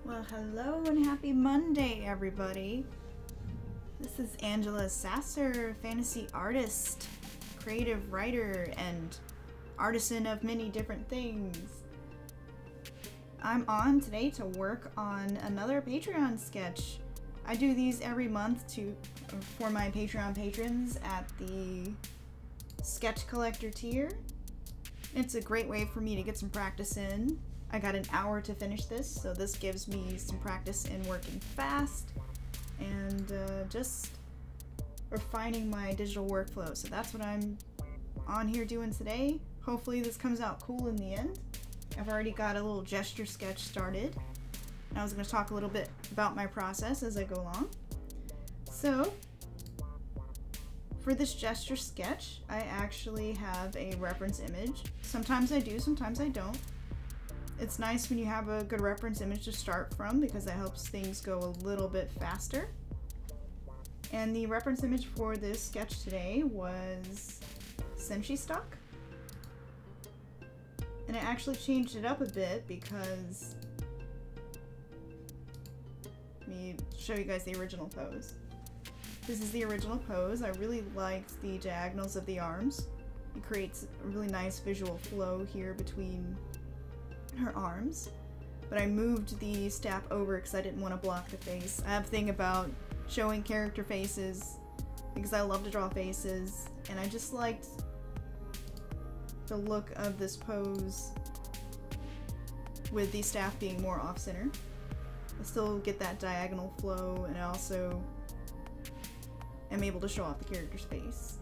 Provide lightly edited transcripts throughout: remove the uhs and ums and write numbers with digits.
Well, hello and happy Monday, everybody. This is Angela Sasser, fantasy artist, creative writer, and artisan of many different things. I'm on today to work on another Patreon sketch. I do these every month for my Patreon patrons at the sketch collector tier. It's a great way for me to get some practice in. I got an hour to finish this, so this gives me some practice in working fast and just refining my digital workflow. So that's what I'm on here doing today. Hopefully this comes out cool in the end. I've already got a little gesture sketch started. I was going to talk a little bit about my process as I go along. So for this gesture sketch, I actually have a reference image. Sometimes I do, sometimes I don't. It's nice when you have a good reference image to start from because that helps things go a little bit faster. And the reference image for this sketch today was Senshi stock. And I actually changed it up a bit because, let me show you guys the original pose. This is the original pose. I really liked the diagonals of the arms. It creates a really nice visual flow here between her arms, but I moved the staff over because I didn't want to block the face. I have a thing about showing character faces because I love to draw faces, and I just liked the look of this pose with the staff being more off-center. I still get that diagonal flow, and I also am able to show off the character's face.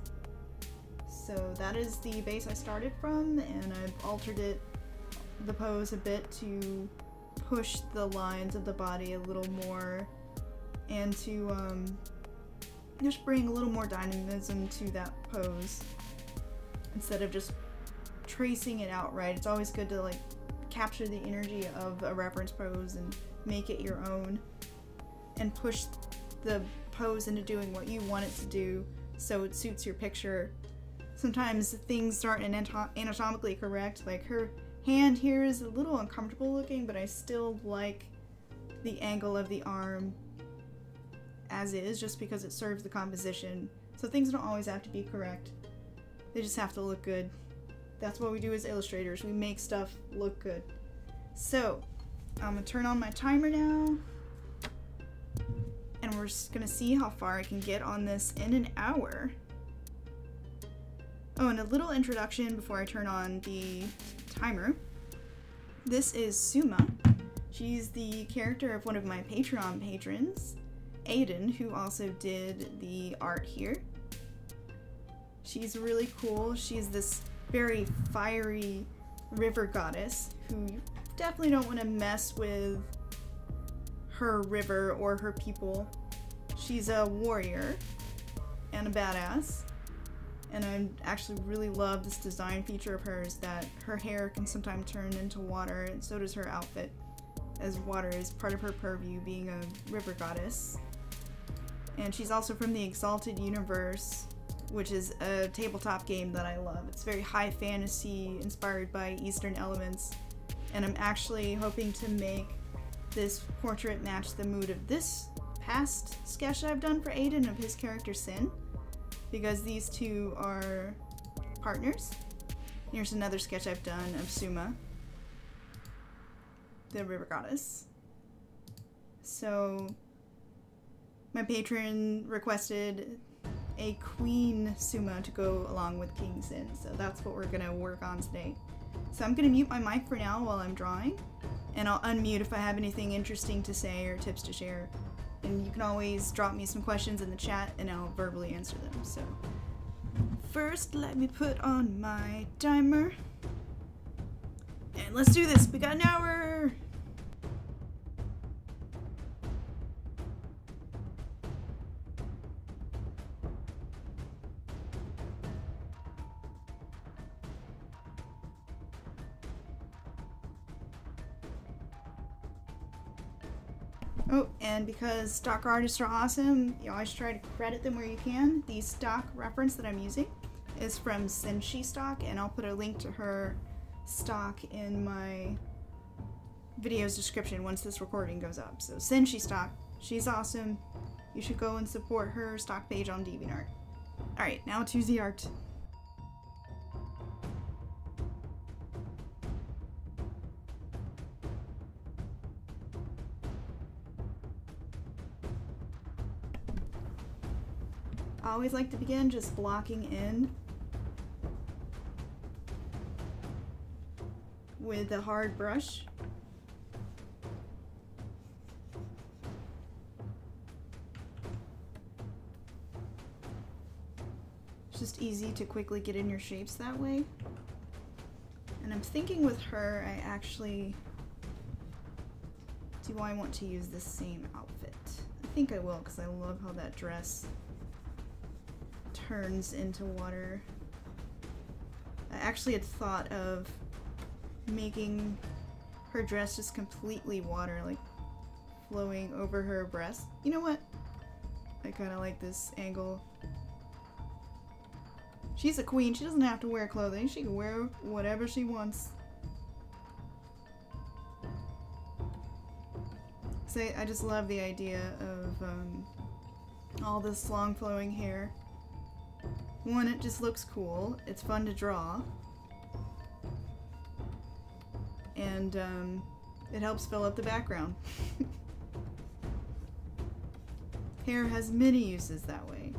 So that is the base I started from, and I've altered the pose a bit to push the lines of the body a little more and to just bring a little more dynamism to that pose instead of just tracing it outright. It's always good to like capture the energy of a reference pose and make it your own and push the pose into doing what you want it to do so it suits your picture. Sometimes things aren't anatomically correct, like her hand here is a little uncomfortable looking, but I still like the angle of the arm as is, just because it serves the composition. So things don't always have to be correct. They just have to look good. That's what we do as illustrators. We make stuff look good. So I'm gonna turn on my timer now, and we're just gonna see how far I can get on this in an hour. Oh, and a little introduction before I turn on the timer. This is Suma. She's the character of one of my Patreon patrons, Aiden, who also did the art here. She's really cool. She's this very fiery river goddess who you definitely don't want to mess with her river or her people. She's a warrior and a badass. And I actually really love this design feature of hers, that her hair can sometimes turn into water, and so does her outfit, as water is part of her purview, being a river goddess. And she's also from the Exalted Universe, which is a tabletop game that I love. It's very high fantasy, inspired by Eastern elements, and I'm actually hoping to make this portrait match the mood of this past sketch I've done for Aiden of his character Sin, because these two are partners. Here's another sketch I've done of Suma, the river goddess. So my patron requested a Queen Suma to go along with King Sin, so that's what we're gonna work on today. So I'm gonna mute my mic for now while I'm drawing, and I'll unmute if I have anything interesting to say or tips to share. And you can always drop me some questions in the chat and I'll verbally answer them. So first, let me put on my timer. And let's do this. We got an hour. Oh, and because stock artists are awesome, you always try to credit them where you can. The stock reference that I'm using is from Senshi stock, and I'll put a link to her stock in my video's description once this recording goes up. So Senshi Stock, she's awesome. You should go and support her stock page on DeviantArt. Alright, now to the art. I always like to begin just blocking in with a hard brush. It's just easy to quickly get in your shapes that way. And I'm thinking with her, do I want to use the same outfit? I think I will, because I love how that dress turns into water. I actually had thought of making her dress just completely water, like flowing over her breast. You know what? I kind of like this angle. She's a queen. She doesn't have to wear clothing. She can wear whatever she wants. So I just love the idea of all this long flowing hair. One, it just looks cool. It's fun to draw. And it helps fill up the background. Hair has many uses that way.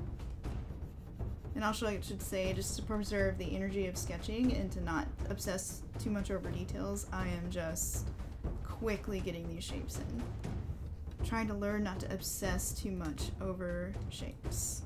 And also I should say, just to preserve the energy of sketching and to not obsess too much over details, I am just quickly getting these shapes in. Trying to learn not to obsess too much over shapes.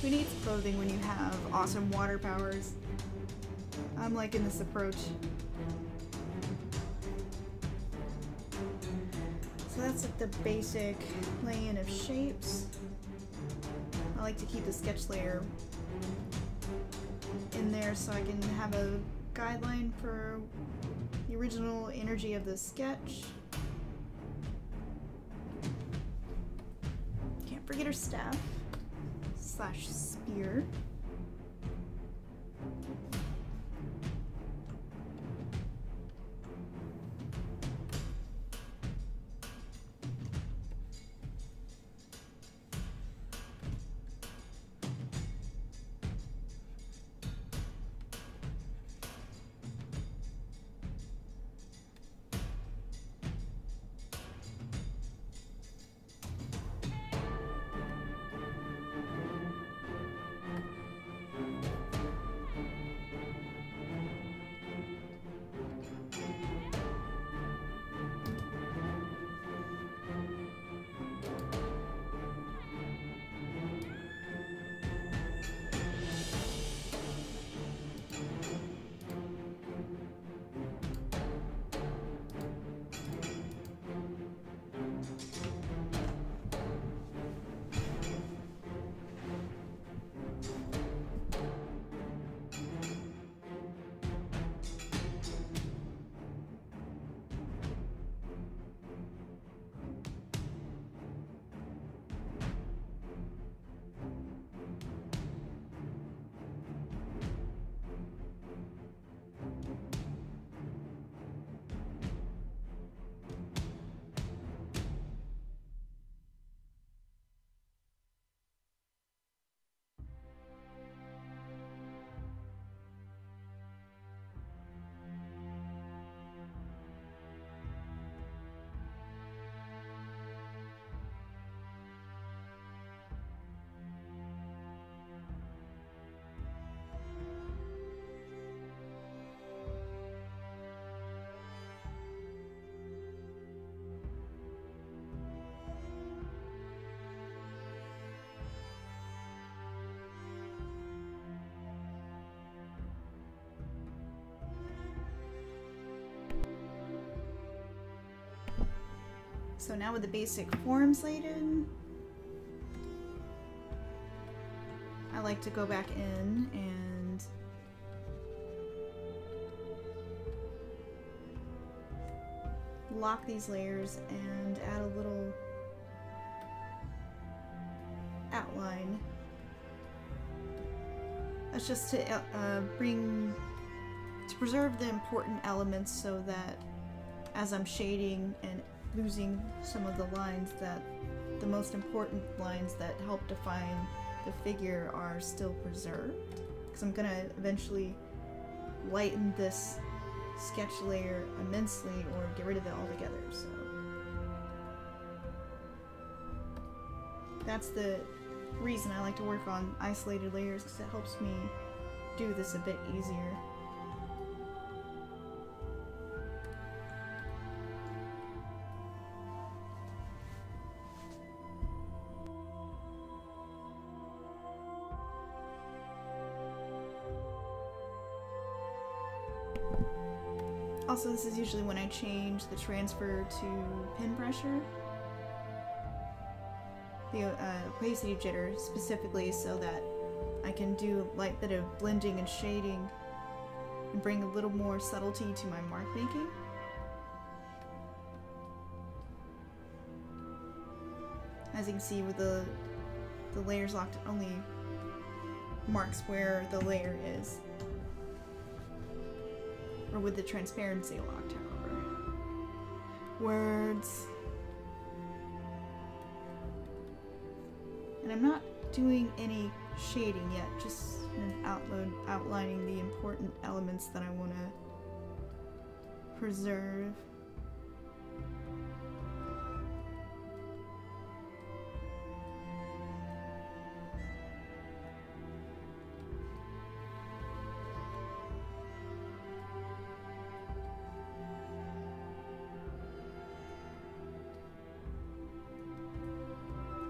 who needs clothing when you have awesome water powers? I'm liking this approach. So that's like the basic lay-in of shapes. I like to keep the sketch layer in there so I can have a guideline for the original energy of the sketch. Can't forget her staff slash spear. So now with the basic forms laid in, I like to go back in and lock these layers and add a little outline. That's just to preserve the important elements so that as I'm shading and losing some of the lines, that the most important lines that help define the figure are still preserved. Because I'm gonna eventually lighten this sketch layer immensely or get rid of it altogether, so that's the reason I like to work on isolated layers, because it helps me do this a bit easier. Also, this is usually when I change the transfer to pin pressure. The opacity jitter specifically so that I can do a light bit of blending and shading and bring a little more subtlety to my mark making. As you can see with the layers locked, it only marks where the layer is. Or with the transparency locked, however. Words. And I'm not doing any shading yet, just outlining the important elements that I want to preserve.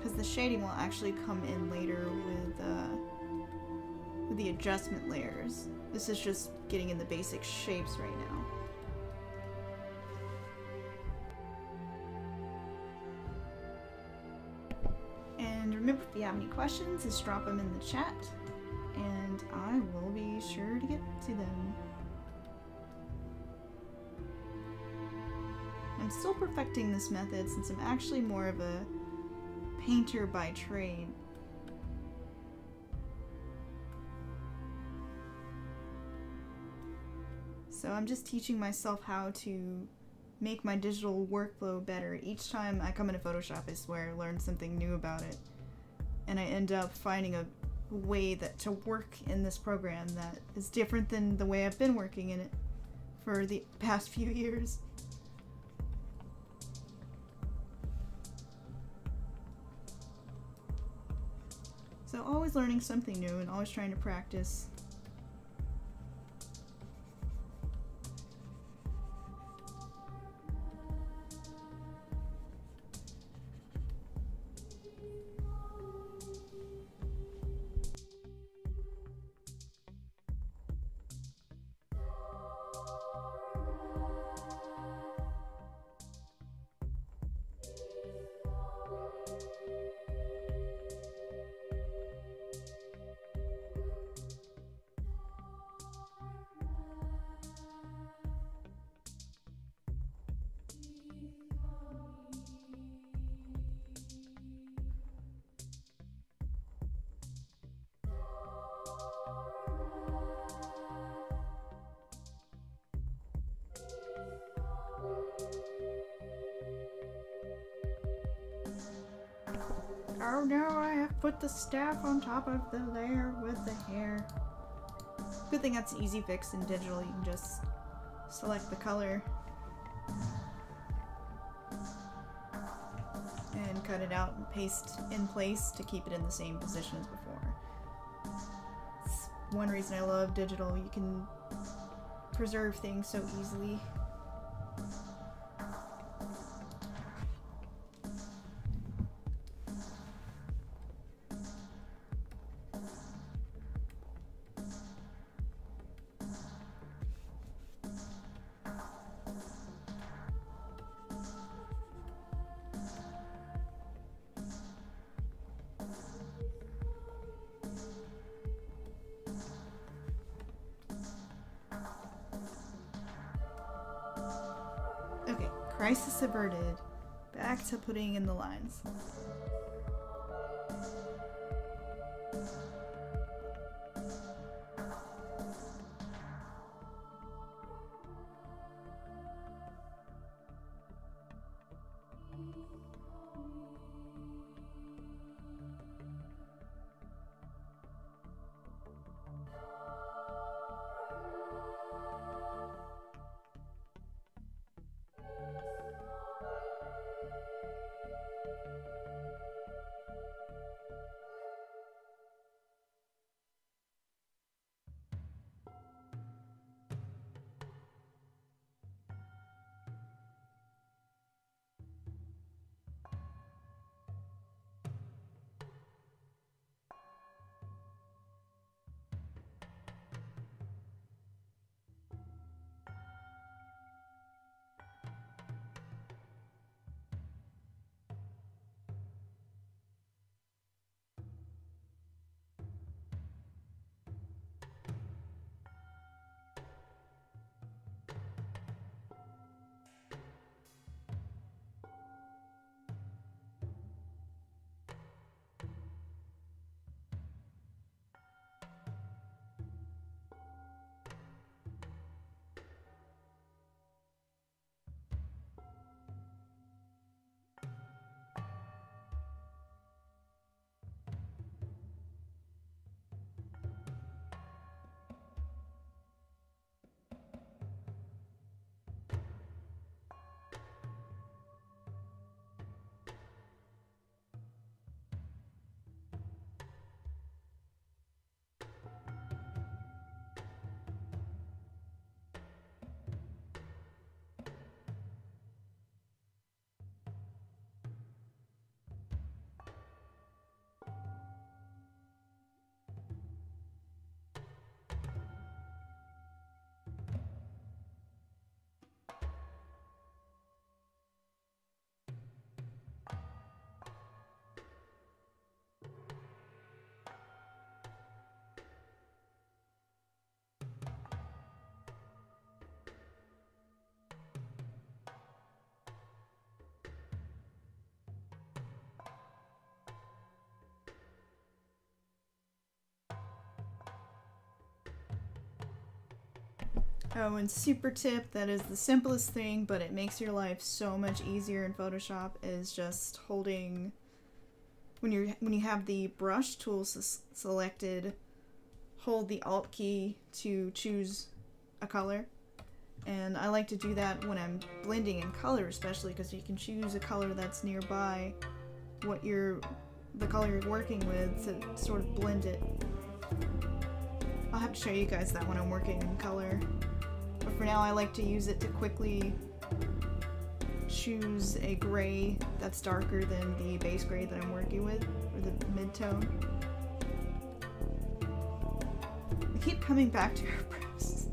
because the shading will actually come in later with the adjustment layers. This is just getting in the basic shapes right now. And remember, if you have any questions, just drop them in the chat, and I will be sure to get to them. I'm still perfecting this method since I'm actually more of a painter by trade. So I'm just teaching myself how to make my digital workflow better. Each time I come into Photoshop, I swear I learn something new about it. And I end up finding a way to work in this program that is different than the way I've been working in it for the past few years. So always learning something new and always trying to practice. Oh no, I have put the staff on top of the layer with the hair. Good thing that's an easy fix in digital. You can just select the color and cut it out and paste in place to keep it in the same position as before. It's one reason I love digital. You can preserve things so easily. Okay, crisis averted. Back to putting in the lines. Oh, and super tip, that is the simplest thing, but it makes your life so much easier in Photoshop, is just holding, when you have the brush tool selected, hold the Alt key to choose a color. And I like to do that when I'm blending in color, especially because you can choose a color that's nearby the color you're working with to sort of blend it. I'll have to show you guys that when I'm working in color. But for now, I like to use it to quickly choose a gray that's darker than the base gray that I'm working with, or the mid-tone. I keep coming back to her breasts.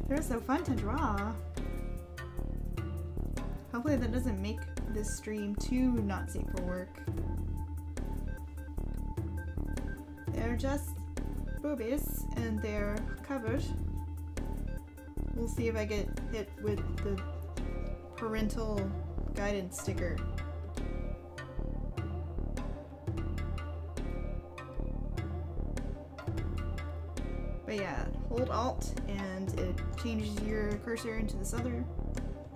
They're so fun to draw. Hopefully that doesn't make this stream too not safe for work. They're just boobies, and they're covered. We'll see if I get hit with the parental guidance sticker. But yeah, hold Alt and it changes your cursor into this other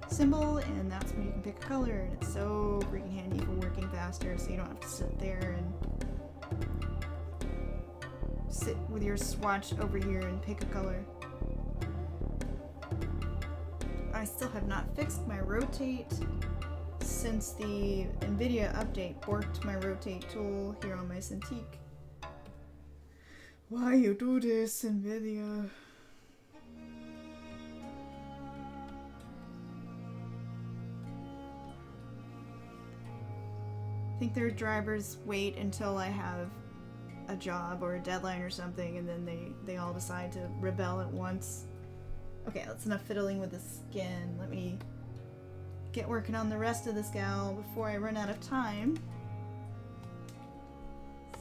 symbol, and that's when you can pick a color, and it's so freaking handy for working faster, so you don't have to sit there and sit with your swatch over here and pick a color. I still have not fixed my rotate since the NVIDIA update borked my rotate tool here on my Cintiq. Why you do this, NVIDIA? I think their drivers wait until I have a job or a deadline or something, and then they all decide to rebel at once. Okay, that's enough fiddling with the skin. Let me get working on the rest of this gal before I run out of time.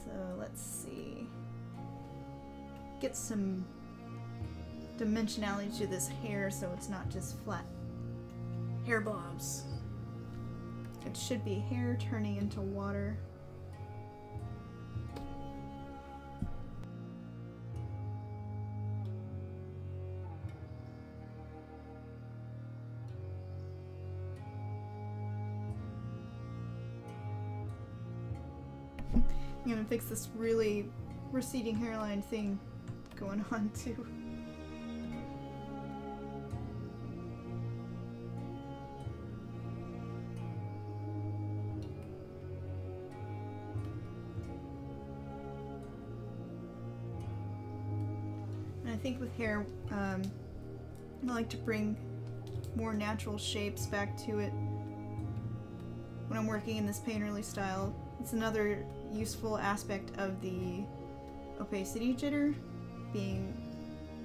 So let's see. Get some dimensionality to this hair so it's not just flat hair blobs. It should be hair turning into water. I'm gonna fix this really receding hairline thing going on too. And I think with hair, I like to bring more natural shapes back to it when I'm working in this painterly style. It's another useful aspect of the opacity jitter being,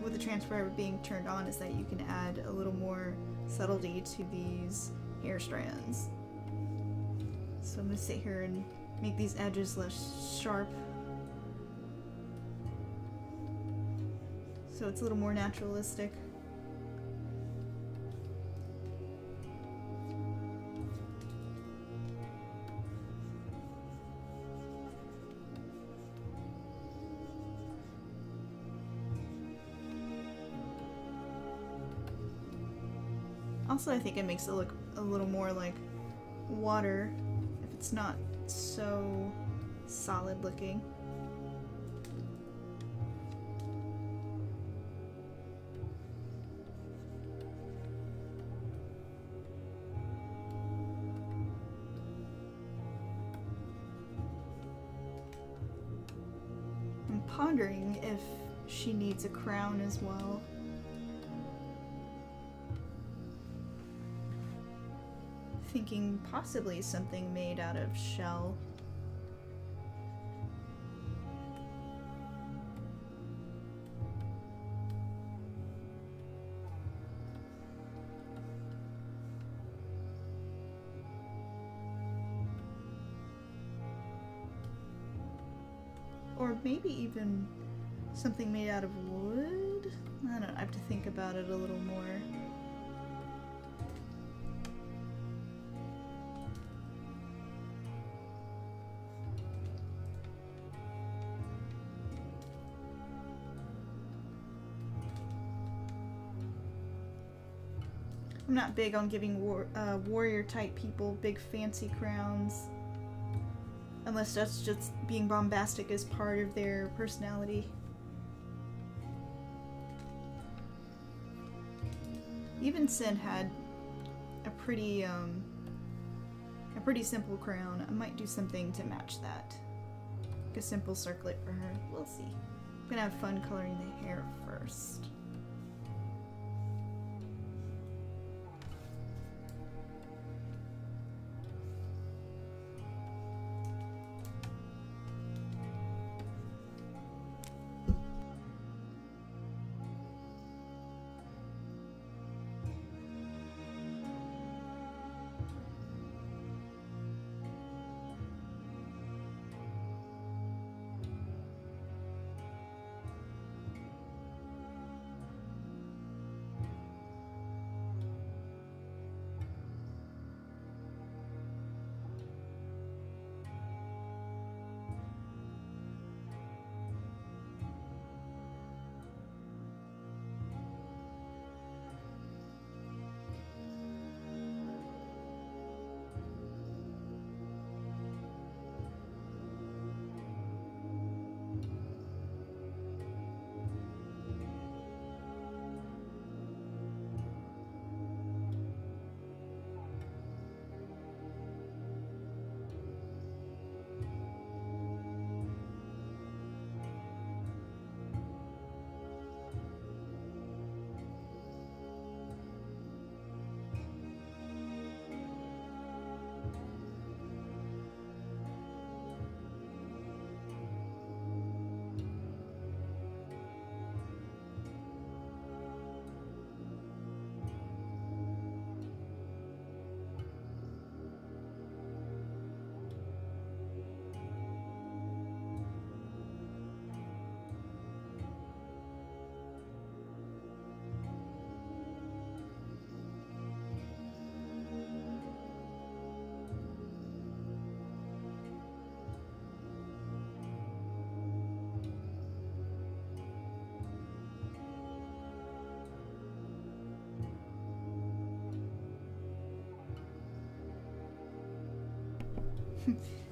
with the transfer being turned on, is that you can add a little more subtlety to these hair strands. So I'm going to sit here and make these edges less sharp, so it's a little more naturalistic. Also, I think it makes it look a little more like water if it's not so solid looking. I'm pondering if she needs a crown as well. Thinking possibly something made out of shell. Or maybe even something made out of wood? I don't know, I have to think about it a little more. I'm not big on giving warrior type people big fancy crowns. Unless that's just being bombastic as part of their personality. Even Sin had a pretty simple crown. I might do something to match that. Like a simple circlet for her. We'll see. I'm gonna have fun coloring the hair first.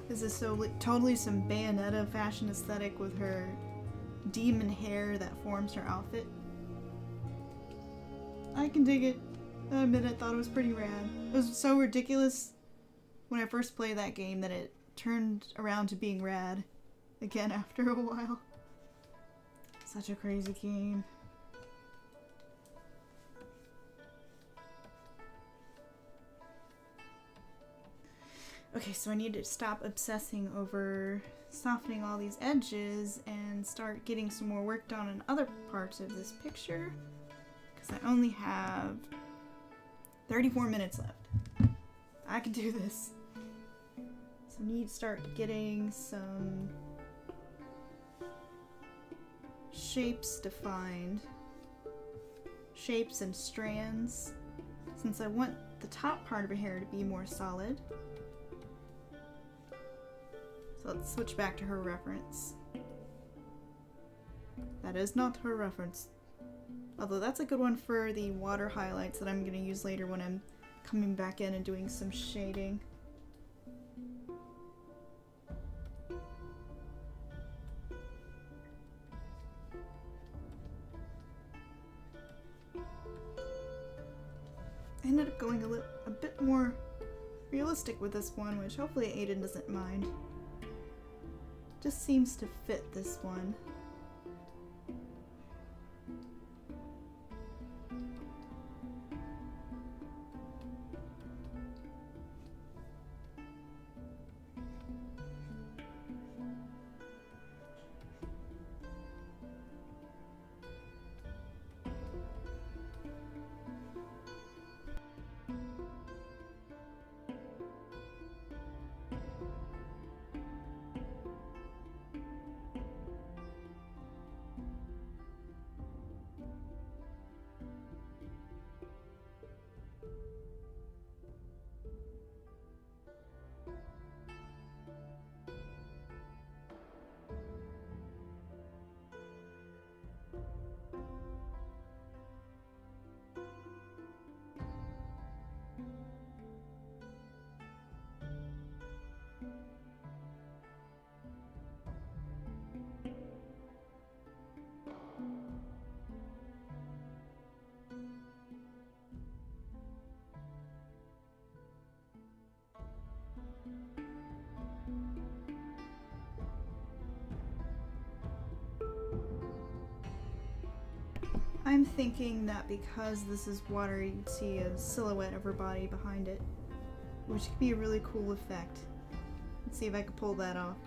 This is totally some Bayonetta fashion aesthetic with her demon hair that forms her outfit. I can dig it. I admit I thought it was pretty rad. It was so ridiculous when I first played that game that it turned around to being rad again after a while. Such a crazy game. Okay, so I need to stop obsessing over softening all these edges and start getting some more work done on other parts of this picture, because I only have 34 minutes left. I can do this. So I need to start getting some shapes defined. Shapes and strands, since I want the top part of her hair to be more solid. So let's switch back to her reference. That is not her reference. Although that's a good one for the water highlights that I'm going to use later when I'm coming back in and doing some shading. I ended up going a bit more realistic with this one, which hopefully Aiden doesn't mind. Just seems to fit this one. I'm thinking that because this is water, you'd see a silhouette of her body behind it, which could be a really cool effect. Let's see if I can pull that off.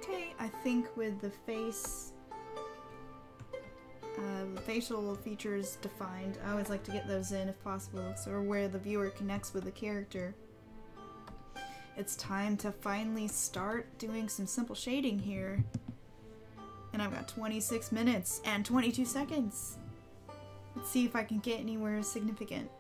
Okay, I think with the face, the facial features defined, I always like to get those in if possible, so where the viewer connects with the character. It's time to finally start doing some simple shading here. And I've got 26 minutes and 22 seconds. Let's see if I can get anywhere significant.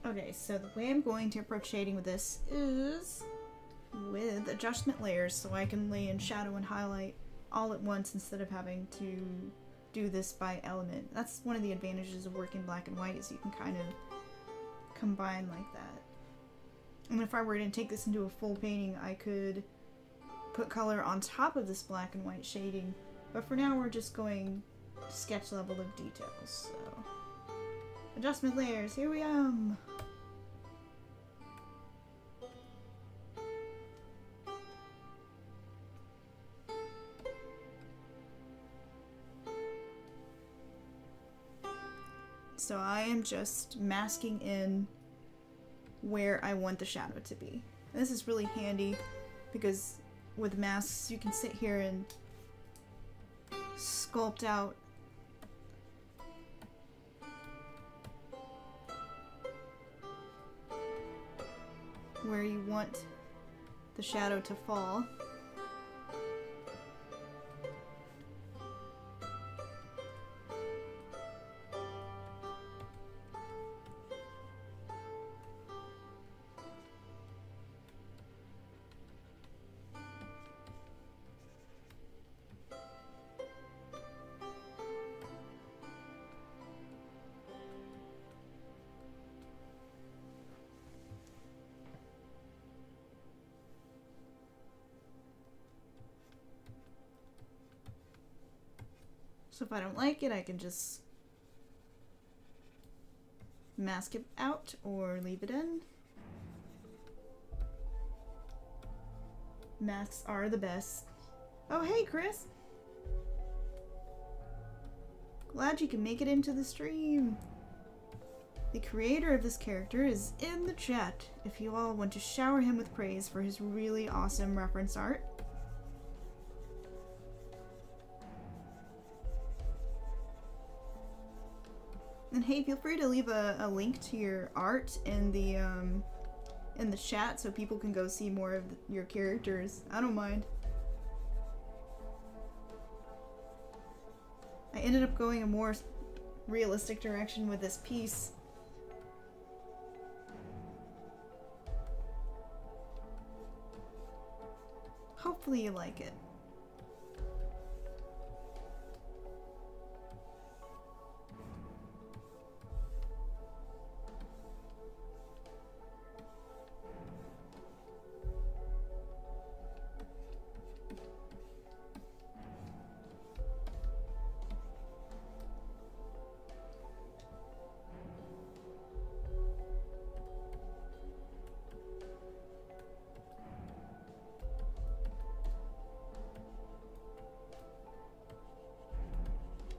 Okay, so the way I'm going to approach shading with this is with adjustment layers, so I can lay in shadow and highlight all at once instead of having to do this by element. That's one of the advantages of working black and white, is you can kind of combine like that. And if I were to take this into a full painting, I could put color on top of this black and white shading, but for now we're just going sketch level of details, so adjustment layers, here we are. So I am just masking in where I want the shadow to be. And this is really handy because with masks you can sit here and sculpt out where you want the shadow to fall. So if I don't like it, I can just mask it out or leave it in. Masks are the best. Oh, hey, Chris! Glad you can make it into the stream. The creator of this character is in the chat if you all want to shower him with praise for his really awesome reference art. And hey, feel free to leave a link to your art in the chat so people can go see more of your characters. I don't mind. I ended up going a more realistic direction with this piece. Hopefully you like it.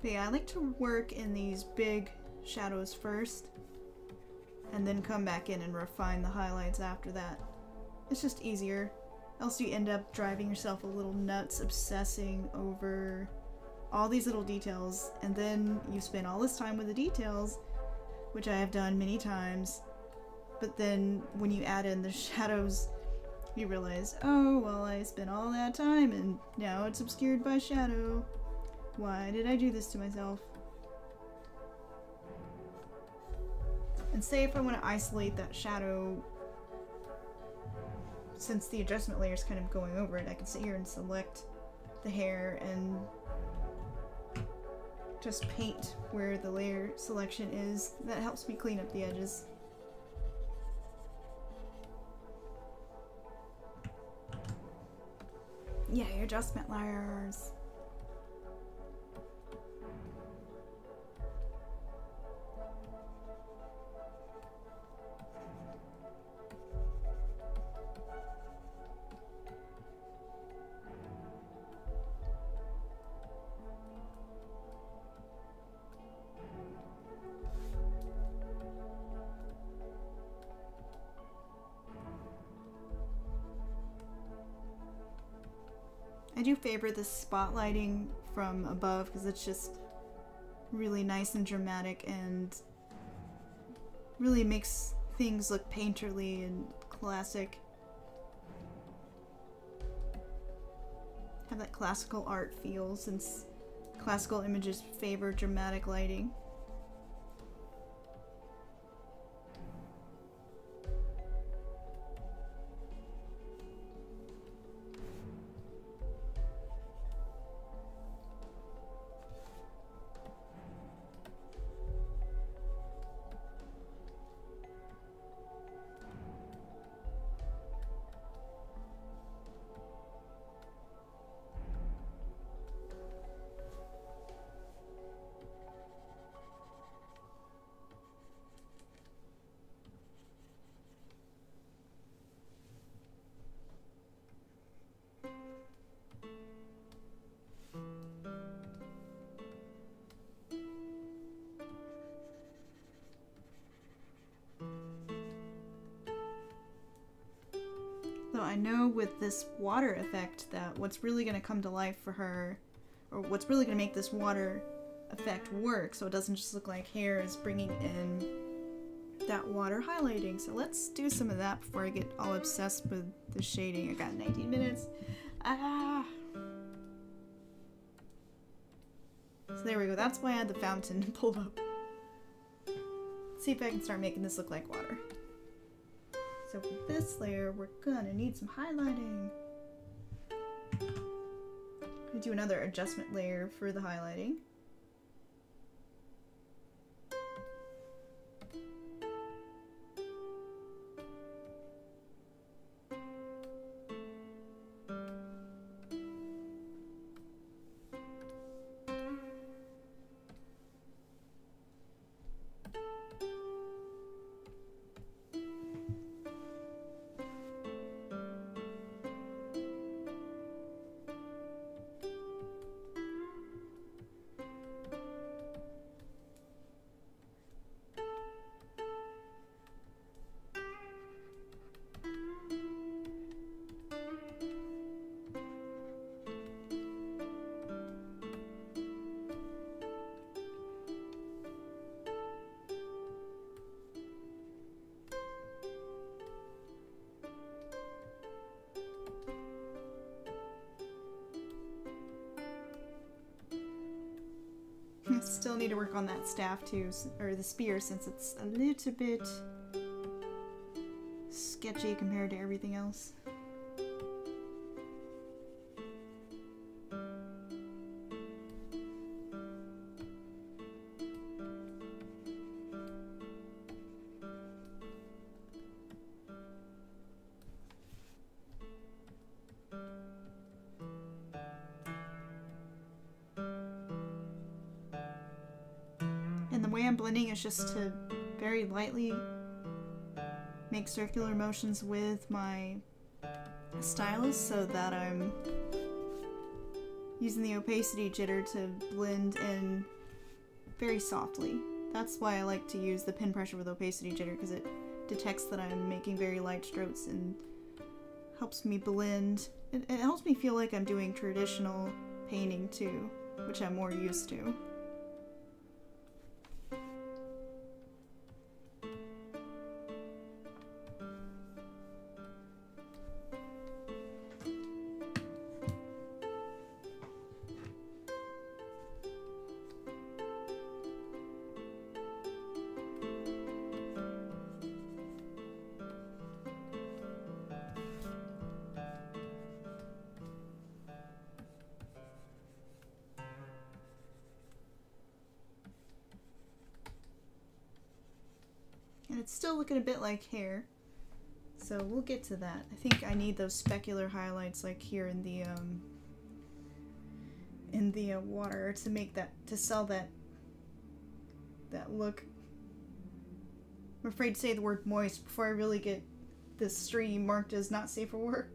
But yeah, I like to work in these big shadows first, and then come back in and refine the highlights after that. It's just easier. Else you end up driving yourself a little nuts, obsessing over all these little details, and then you spend all this time with the details, which I have done many times, but then when you add in the shadows You realize, oh, well, I spent all that time and now it's obscured by shadow. Why did I do this to myself? And say if I want to isolate that shadow, since the adjustment layer is kind of going over it, I can sit here and select the hair and just paint where the layer selection is. That helps me clean up the edges. Yay, adjustment layers! I do favor the spotlighting from above because it's just really nice and dramatic and really makes things look painterly and classic. Have that classical art feel since classical images favor dramatic lighting. I know with this water effect that what's really going to come to life for her, or what's really going to make this water effect work so it doesn't just look like hair, is bringing in that water highlighting. So let's do some of that before I get all obsessed with the shading. I got 19 minutes. So there we go. That's why I had the fountain pulled up. Let's see if I can start making this look like water. So for this layer, we're gonna need some highlighting. I'm gonna do another adjustment layer for the highlighting. Still need to work on that staff too, or the spear, since it's a little bit sketchy compared to everything else. Blending is just to very lightly make circular motions with my stylus so that I'm using the opacity jitter to blend in very softly. That's why I like to use the pin pressure with opacity jitter, because it detects that I'm making very light strokes and helps me blend. It helps me feel like I'm doing traditional painting too, which I'm more used to. it's still looking a bit like hair. So we'll get to that. I think I need those specular highlights like here in the water to make that, to sell that look. I'm afraid to say the word moist before I really get this stream marked as not safe for work.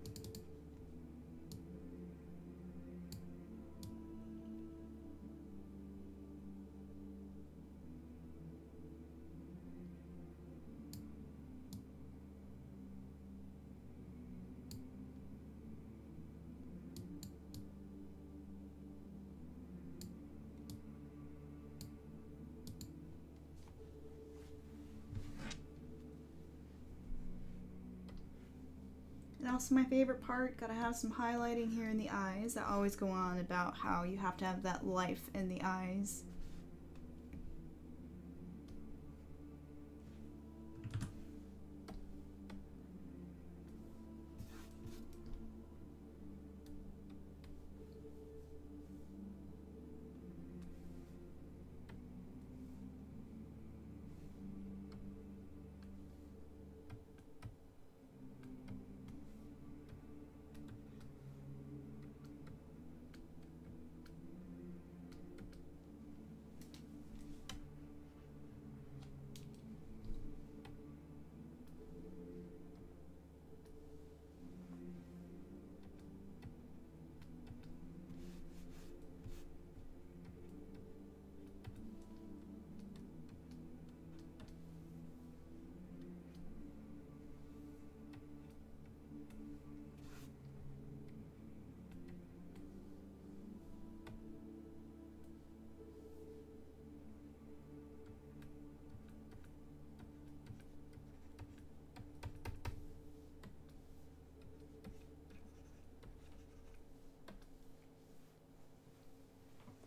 And also my favorite part, gotta have some highlighting here in the eyes. I always go on about how you have to have that life in the eyes.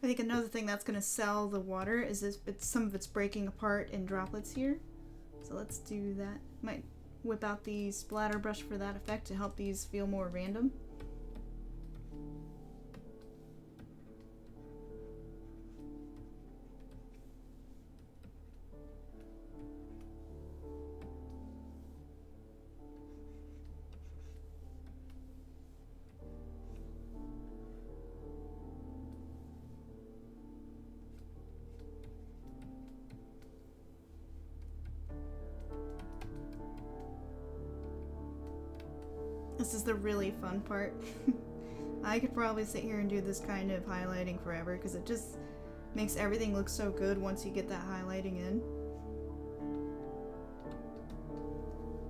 I think another thing that's going to sell the water is some of it's breaking apart in droplets here. So let's do that. Might whip out the splatter brush for that effect to help these feel more random. This is the really fun part. I could probably sit here and do this kind of highlighting forever because it just makes everything look so good once you get that highlighting in.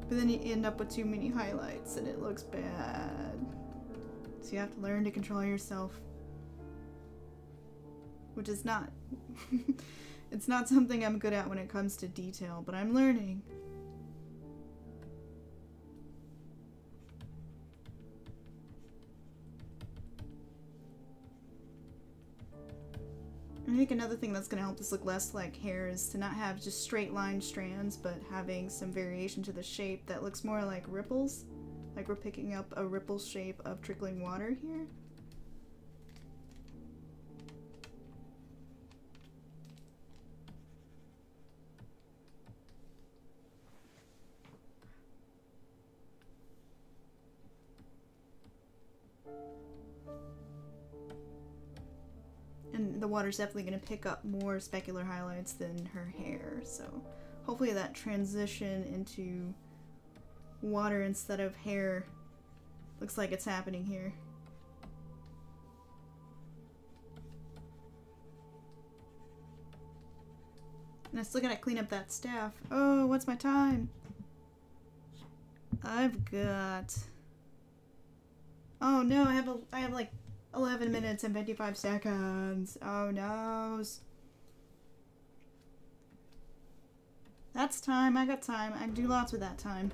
But then you end up with too many highlights and it looks bad. So you have to learn to control yourself. Which is not. It's not something I'm good at when it comes to detail, but I'm learning. I think another thing that's going to help this look less like hair is to not have just straight line strands, but having some variation to the shape that looks more like ripples. Like we're picking up a ripple shape of trickling water here. And the water's definitely going to pick up more specular highlights than her hair, so hopefully that transition into water instead of hair looks like it's happening here. And I still gotta clean up that staff. Oh, what's my time? I've got... Oh no, I have like 11 minutes and 55 seconds. Oh no. That's time. I got time. I can do lots with that time.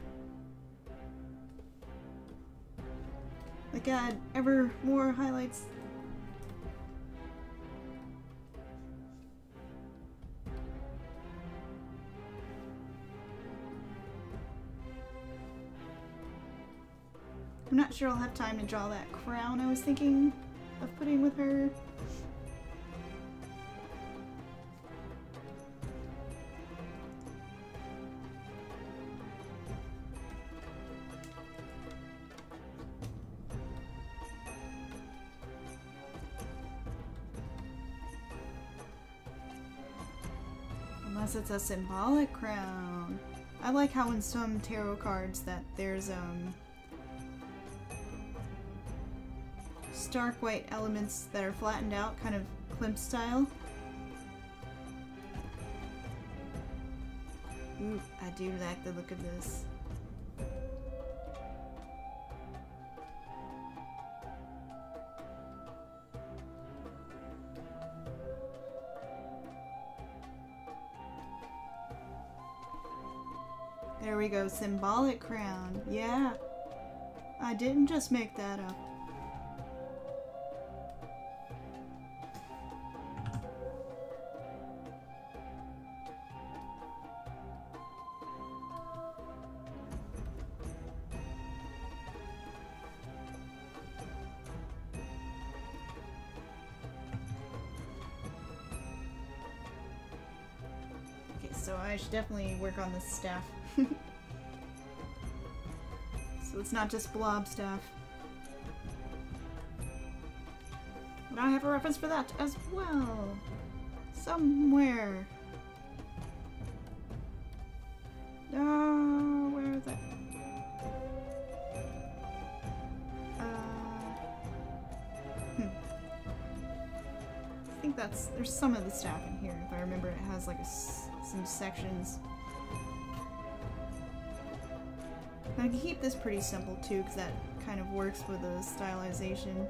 Like add ever more highlights. I'm not sure I'll have time to draw that crown I was thinking of putting with her. Unless it's a symbolic crown. I like how in some tarot cards that there's stark white elements that are flattened out, kind of Klimt style. Ooh, I do like the look of this. There we go, symbolic crown. Yeah, I didn't just make that up. So I should definitely work on this staff. So it's not just blob staff. But I have a reference for that as well. Somewhere. Oh, where is it? I think there's some of the staff in here. If I remember, it has like some sections. I can keep this pretty simple too, because that kind of works with the stylization.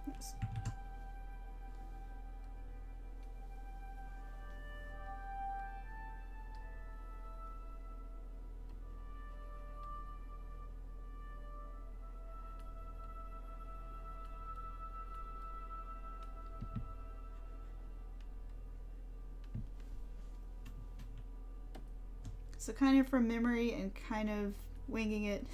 Yes. So kind of from memory and kind of winging it.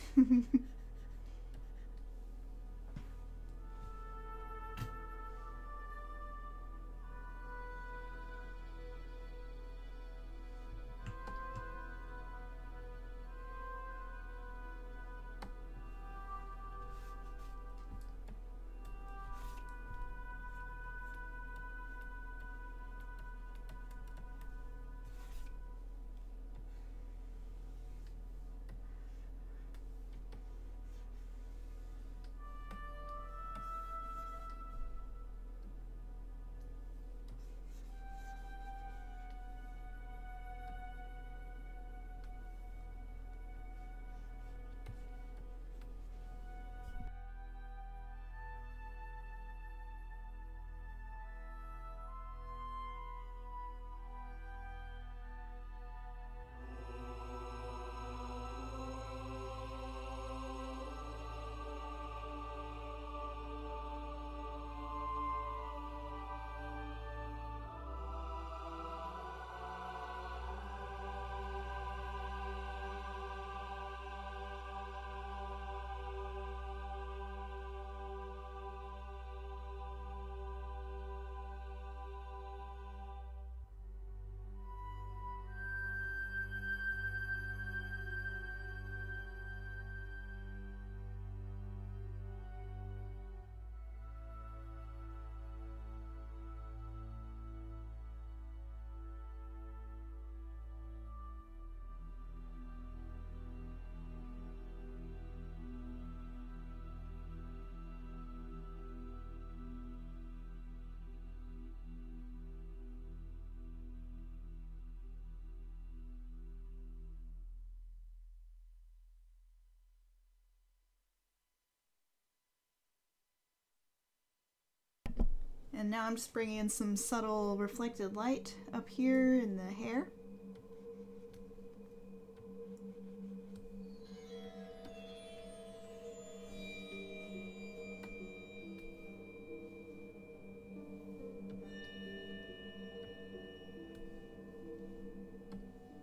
And now I'm just bringing in some subtle reflected light up here in the hair.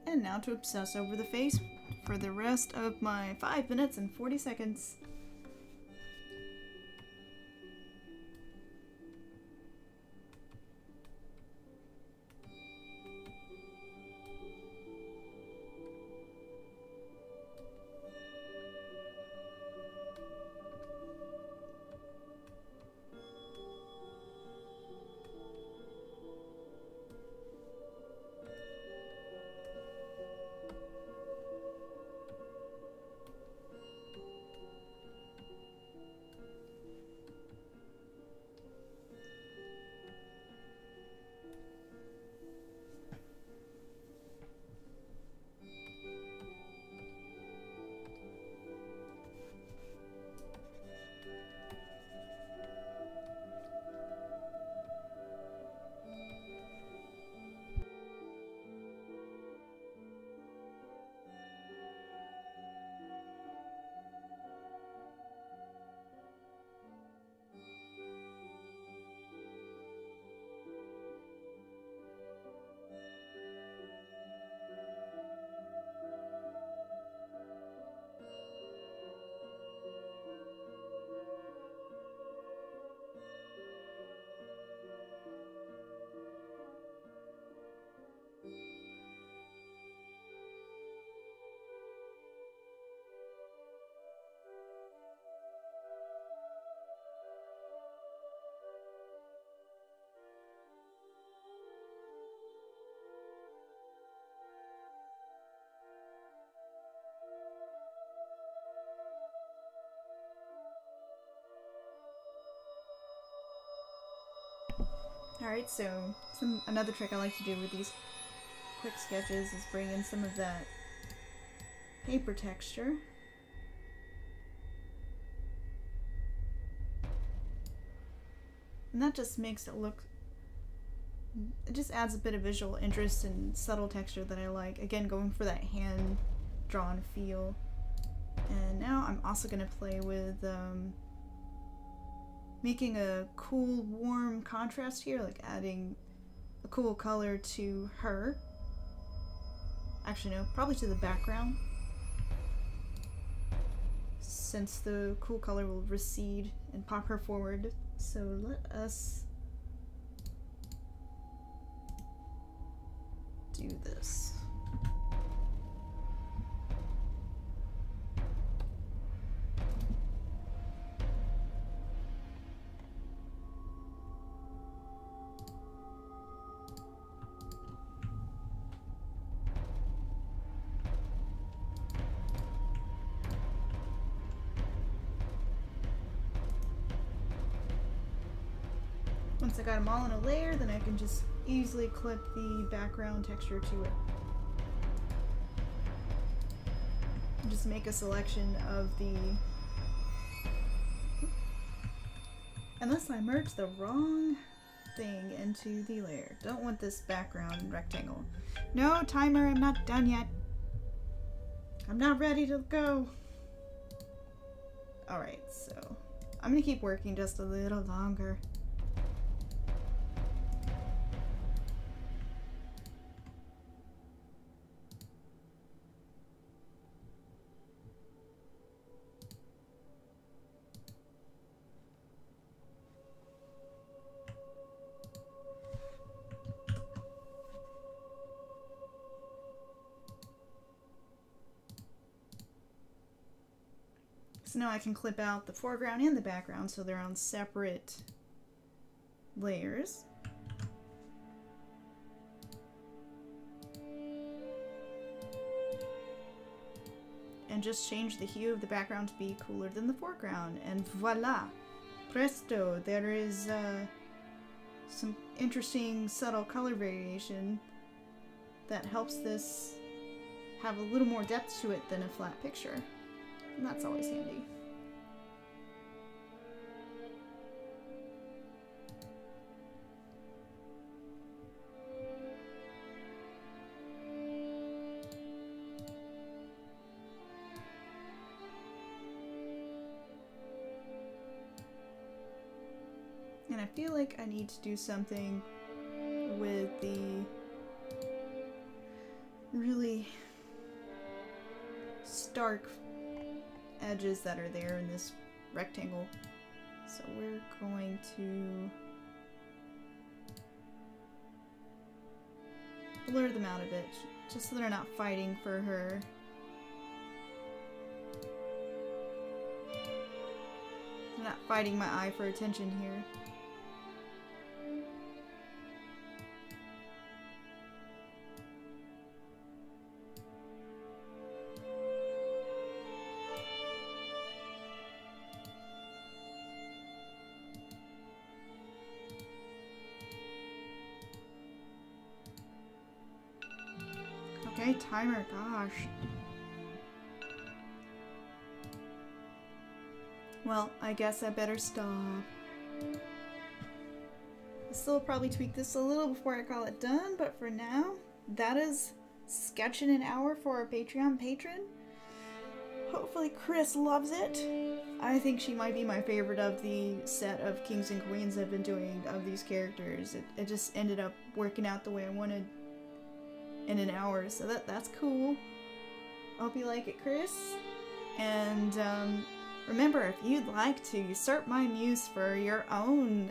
And now to obsess over the face for the rest of my 5 minutes and 40 seconds. Alright, so another trick I like to do with these quick sketches is bring in some of that paper texture. And that just makes it look, it just adds a bit of visual interest and subtle texture that I like. Again, going for that hand-drawn feel. And now I'm also going to play with making a cool, warm contrast here, like adding a cool color to her. Actually, no, probably to the background, since the cool color will recede and pop her forward. So let us do this. Once I got them all in a layer, then I can just easily clip the background texture to it. And just make a selection of the... Unless I merge the wrong thing into the layer. Don't want this background rectangle. No, timer, I'm not done yet. I'm not ready to go. Alright, so I'm gonna keep working just a little longer. So now I can clip out the foreground and the background so they're on separate layers. And just change the hue of the background to be cooler than the foreground. And voila! Presto! There is some interesting subtle color variation that helps this have a little more depth to it than a flat picture. And that's always handy. And I feel like I need to do something with the really stark edges that are there in this rectangle. So we're going to blur them out a bit, just so they're not fighting for her. They're not fighting my eye for attention here. Okay, timer, gosh. Well, I guess I better stop. I'll still probably tweak this a little before I call it done, but for now, that is Sketch in an Hour for our Patreon patron. Hopefully Chris loves it. I think she might be my favorite of the set of Kings and Queens I've been doing of these characters. It just ended up working out the way I wanted in an hour, so that's cool. I hope you like it, Chris. And remember, if you'd like to usurp my muse for your own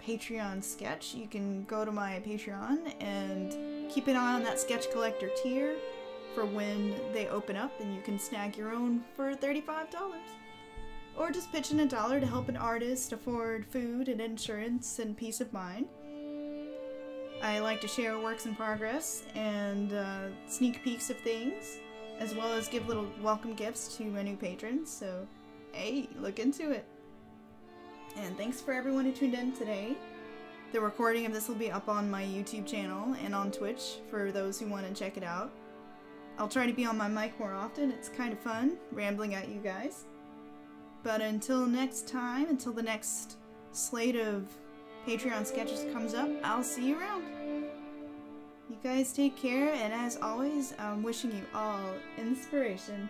Patreon sketch, you can go to my Patreon and keep an eye on that sketch collector tier for when they open up, and you can snag your own for $35. Or just pitch in $1 to help an artist afford food and insurance and peace of mind. I like to share works in progress and sneak peeks of things, as well as give little welcome gifts to my new patrons, so hey, look into it. And thanks for everyone who tuned in today. The recording of this will be up on my YouTube channel and on Twitch for those who want to check it out. I'll try to be on my mic more often, it's kind of fun rambling at you guys. But until next time, until the next slate of Patreon sketches comes up, I'll see you around. You guys take care, and as always, I'm wishing you all inspiration.